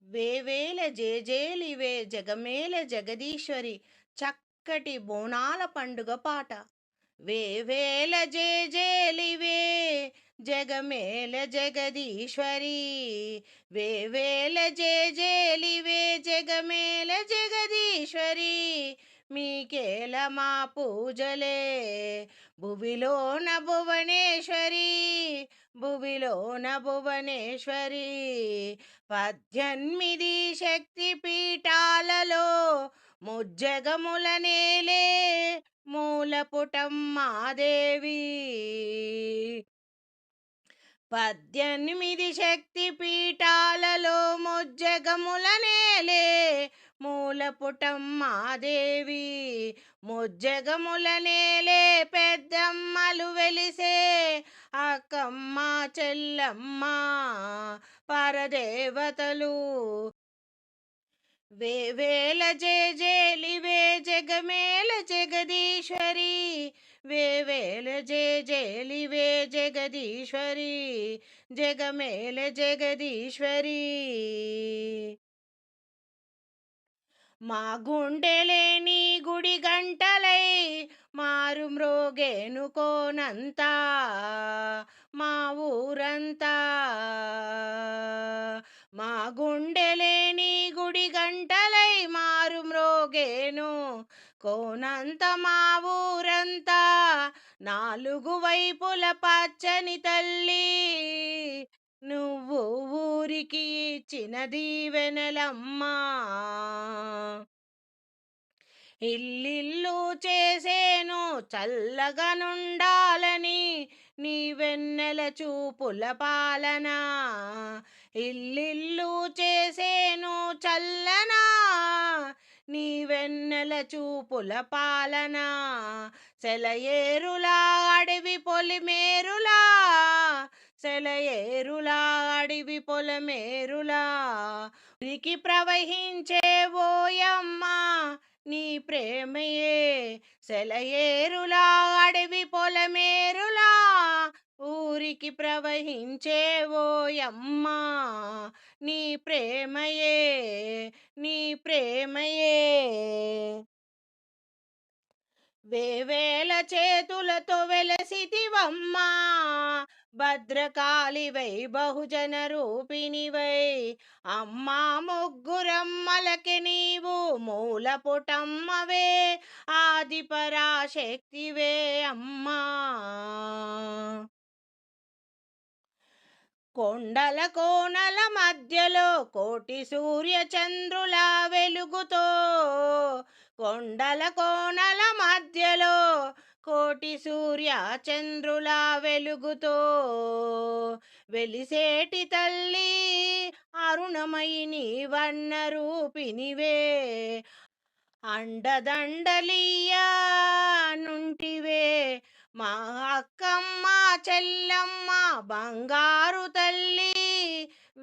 వేవేల జేజేలివే జగమేల జగదీశ్వరి చక్కటి బోనాల పండుగ పాట. వేవేల జేజేలివే జగమేల జగదీశ్వరి, వేవేల జేజేలివే జగమేల జగదీశ్వరి, మీకేల మా పూజలే భువిలోన భువనేశ్వరి, భువిలోన భువనేశ్వరి. 18 శక్తి పీఠాలలో ముజ్జగముల నేలే మూలపుటమ్మాదేవి. 18 శక్తి పీఠాలలో ముజ్జగముల నేలే మూలపుటమ్మాదేవి. ముజ్జగముల నేలే పెద్దమ్మలు వెలిసే అక్కమ్మ చెల్లమ్మ పరదేవతలు. వేవేల జేజేలివే జగమేల జగదీశ్వరి, వేవేల జేజేలివే జగదీశ్వరి, జగమేల జగదీశ్వరి. మా గుండెలేని గుడి గంటలై మారు మ్రోగేను కోనంతా మా ఊరంతా. మా గుండెలేని గుడి గంటలై మారు మ్రోగేను కోనంత మా ఊరంతా. నాలుగు వైపుల పచ్చని తల్లి నువ్వు ఊరికి ఇచ్చిన దీవెనలమ్మా. ఇల్లిల్లు చేసేను చల్లగా నుండాలని నీ వెన్నెల చూపుల పాలన. ఇల్లిల్లు చేసేను చల్లనా నీ వెన్నెల చూపుల పాలన. సెలయేరులా అడవి పొలిమేరులా, సెలయేరులా అడవి పొలమేరులా ఉరికి ప్రవహించే ఓయమ్మా నీ ప్రేమయే. సెలయేరులా అడవి పొలమేరులా ఊరికి ప్రవహించే ఓయమ్మా నీ ప్రేమయే, నీ ప్రేమయే. వేవేల చేతులతో వెలసితివమ్మా భద్రకాళివై బహుజన రూపిణివై. అమ్మా ముగ్గురమ్మలకి నీవు మూలపుటమ్మవే ఆది పరాశక్తివే అమ్మా. కొండల కోనల మధ్యలో కోటి సూర్య చంద్రుల వెలుగుతో, కొండల కోనల మధ్యలో కోటి సూర్య చంద్రుల వెలుగుతో వెలిసేటి తల్లి అరుణమయి నీవన్న రూపినివే. అండదండలియా నుంటివే మా అక్కమ్మ చెల్లమ్మ బంగారు తల్లి.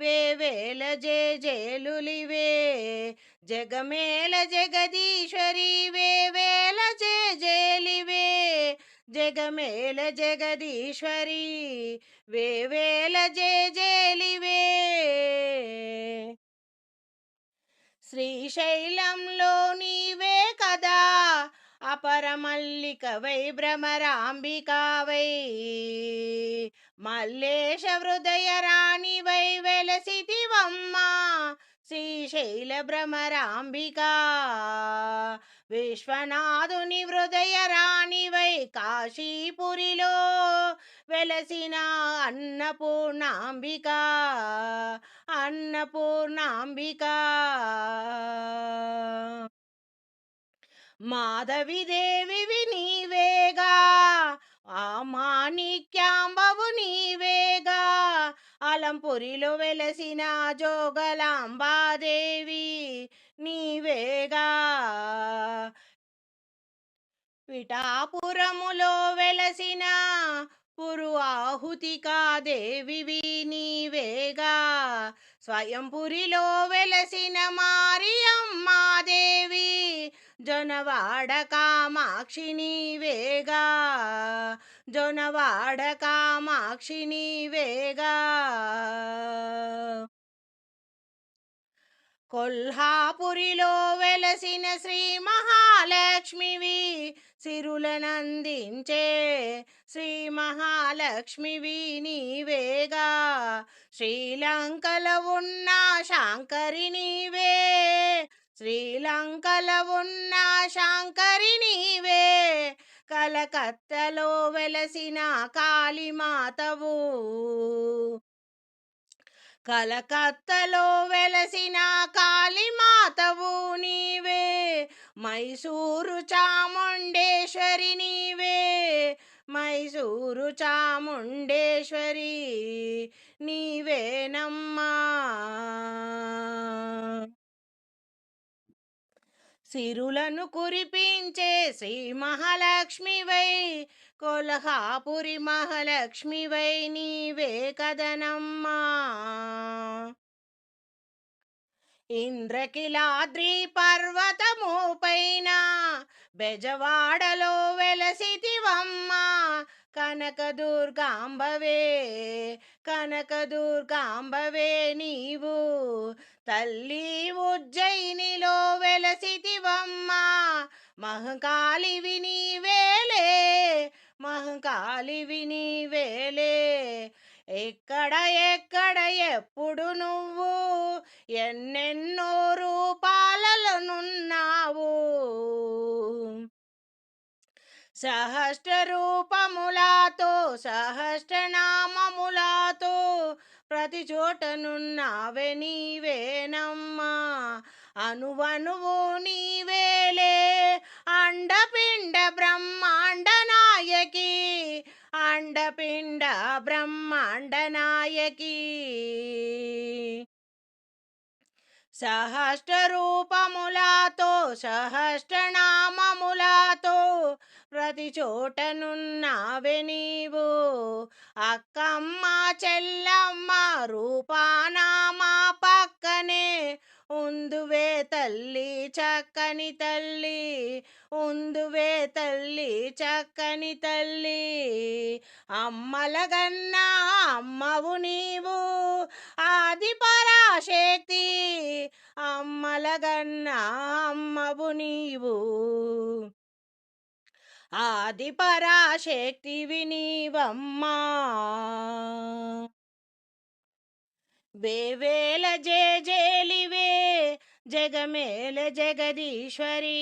వేవేల జేజేలులివే జగమేల జగదీశ్వరి, వేవేల జేజేలివే జగమేల జగదీశ్వరి, వేవేల జేజేలివే. శ్రీశైలంలో నీవే కదా అపరమల్లికవై భ్రమరాంబికావై, మల్లేశ హృదయ రాణివై వెలసితివమ్మా శ్రీశైల భ్రమరాంబికా. విశ్వనాథుని హృదయ రాణివై కాశీపురిలో వెలసిన అన్నపూర్ణాంబికా, అన్నపూర్ణాంబికా. మాధవిదేవివి నీవేగా ఆ మాణిక్యాంబవు నీవేగా, అలంపురిలో వెలసిన జోగలాంబాదేవి నీవేగా. పిఠాపురములో వెలసిన పురు ఆహుతికా దేవివి నీవేగా, స్వయంపురిలో వెలసిన మారియమ్మాదేవి జొనవాడ కామాక్షి నీవేగా, జొనవాడ కామాక్షి నీవేగా. కొల్హాపురిలో వెలసిన శ్రీ మహాలక్ష్మివి, సిరులనందించే శ్రీ మహాలక్ష్మివి నీవేగా. శ్రీలంకలో ఉన్న శాంకరి నీవే, శ్రీలంకలో ఉన్న శాంకరి నీవే, కలకత్తలో వెలసిన కాళీమాతవు, కలకత్తలో వెలసిన కాళీమాతవు నీవే, మైసూరు చాముండేశ్వరి నీవే, మైసూరు చాముండేశ్వరి నీవేనమ్మా. సిరులను కురిపించే శ్రీ మహాలక్ష్మివై, కొల్హాపురి మహాలక్ష్మివై నీవే కదనమ్మా. ఇంద్రకిలాద్రి పర్వతము పైన బెజవాడలో వెలసితివమ్మ, కనకదుర్గాంబవే, కనకదుర్గాంబవే నీవు, తల్లి ఉజ్జయినిలో వెలసితివమ్మ, మహంకాళివి నీవేలే, మహంకాళివి నీవేలే. ఎక్కడ ఎక్కడ ఎప్పుడు నువ్వు ఎన్నెన్నో రూపాలలోనున్నావు, సహస్ర రూపములతో సహస్రనామములతో ప్రతి చోటనున్నావే నీవేనమ్మా. అనువనువు నీవేలే, అండపిండ బ్రహ్మాండ నాయకి, అండపిండ బ్రహ్మాండ నాయకి. సహస్ర రూపములతో సహస్రనామములతో ప్రతి చోటనున్నావే నీవు, అక్కమ్మ చెల్లమ్మ రూపానామా పక్కనే ఉందువే తల్లి చక్కని తల్లి, ఉందువే తల్లి చక్కని తల్లి. అమ్మలగన్నా అమ్మవు నీవు, ఆది పరాశక్తి, అమ్మలగన్నా అమ్మవు నీవు, ఆది పరాశక్తివి నీవమ్మా. వేవేల జేజేలివే జగమేల జగదీశ్వరి,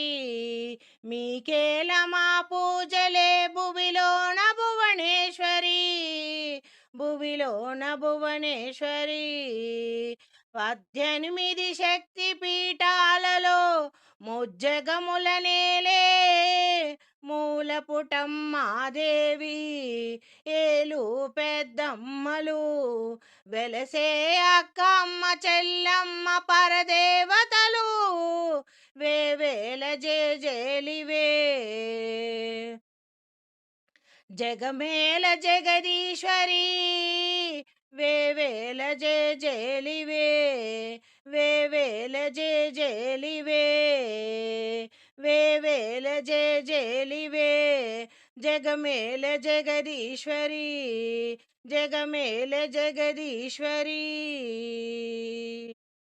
మీకేల మా పూజలే భువిలోన భువనేశ్వరి, భువిలోన భువనేశ్వరి. 18 శక్తి పీఠాలలో ముజ్జగముల నేలే మూలపుటమ్మాదేవి, ఏలు పెద్దమ్మలు వెలసే అక్కమ్మ చెల్లమ్మ పరదేవతలు, వేవేల జేజేలివే. జగమేల జగదీశ్వరి, వేవేల జేజేలివే, వేవేల జేజేలివే, వేవేల జేజేలివే. జగమేల జగదీశ్వరి, జగమేల జగదీశ్వరి.